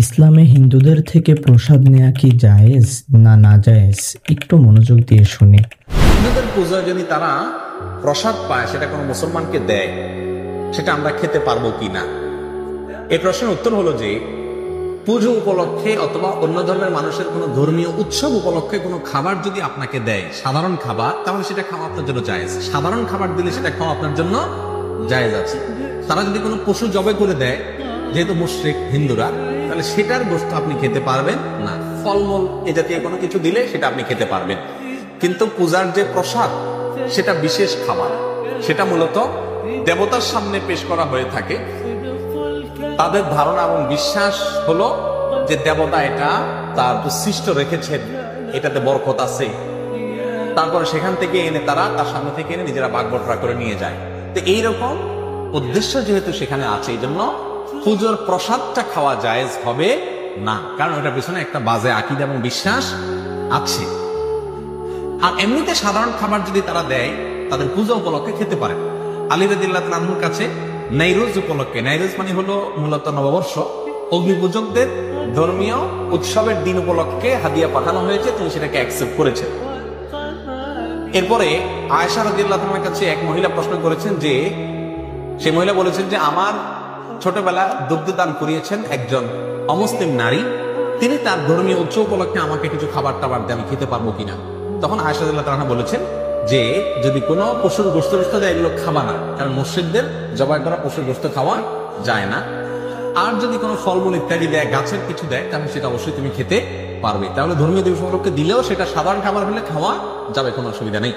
ইসলামে হিন্দুদের থেকে প্রসাদ নেয়া কি জায়েজ না নাজায়েজ? একটু মনোযোগ দিয়ে শুনি। হিন্দুদের পূজায় যদি তারা প্রসাদ পায়, সেটা কোনো মুসলমানকে দেয়, সেটা আমরা খেতে পারবো কিনা? এই প্রশ্নের উত্তর হলো যে পুজো উপলক্ষে অথবা অন্য ধর্মের মানুষের কোনো ধর্মীয় উৎসব উপলক্ষে কোনো খাবার যদি আপনাকে দেয়, সাধারণ খাবার, তাহলে সেটা খাওয়া আপনার জন্য জায়েজ। সাধারণ খাবার দিলে সেটা খাওয়া আপনার জন্য জায়েজ আছে। তারা যদি কোনো পশু জবে করে দেয়, যেহেতু মুশরিক হিন্দুরা, তাহলে সেটার গোশত আপনি খেতে পারবেন না। ফলমূল এ জাতীয় কোনো কিছু দিলে সেটা আপনি খেতে পারবেন। কিন্তু পূজার যে প্রসাদ, সেটা বিশেষ খাবার, সেটা মূলত দেবতার সামনে পেশ করা হয়ে থাকে। তাদের ধারণা এবং বিশ্বাস হলো যে দেবতা এটা তার উচ্ছিষ্ট রেখেছেন, এটাতে বরকত আছে। তারপরে সেখান থেকে এনে তারা তার সামনে থেকে এনে নিজেরা ভাগ বটরা করে নিয়ে যায়। তো এইরকম উদ্দেশ্য যেহেতু সেখানে আছে, এই জন্য পুজোর প্রসাদটা খাওয়া জায়েজ হবে না, কারণ ওটার পিছনে একটা বাজে আকীদা এবং বিশ্বাস আছে। আর এমনিতে সাধারণ খাবার যদি তারা দেয়, তাদের পূজা উপলক্ষে খেতে পারে। আলী রাদিয়াল্লাহু তাআলা আনহুর কাছে নাইরোজ উপলক্ষে, নাইরোজ মানে হলো মূলত নববর্ষ, অগ্নিপূজকদের ধর্মীয় উৎসবের দিন উপলক্ষে হাদিয়া পাঠানো হয়েছে, তিনি সেটাকে অ্যাকসেপ্ট করেছেন। এরপরে আয়েশা রাদিয়াল্লাহু তাআলার কাছে এক মহিলা প্রশ্ন করেছেন, যে সেই মহিলা বলেছেন যে আমার ছোটবেলা দুগ্ধ দান করিয়েছেন একজন অমুসলিম নারী, তিনি তার ধর্মীয় উৎসব উপলক্ষে আমাকে কিছু খাবার টাবার দিয়ে আমি খেতে পারবো কিনা। তখন আয়েশা রাদিয়াল্লাহু তাআলা বলেছেন যে যদি কোনো পশুর গোশত দেয়, এগুলো খাবা না, কারণ মুশরিকদের জবাই করা পশুর গোশত খাওয়া যায় না। আর যদি কোনো ফলমূল ইত্যাদি দেয়, গাছের কিছু দেয়, তাহলে সেটা অবশ্যই তুমি খেতে পারবে। তাহলে ধর্মীয় দিবস উপলক্ষে দিলেও সেটা সাধারণ খাবার হলে খাওয়া যাবে, কোনো অসুবিধা নেই।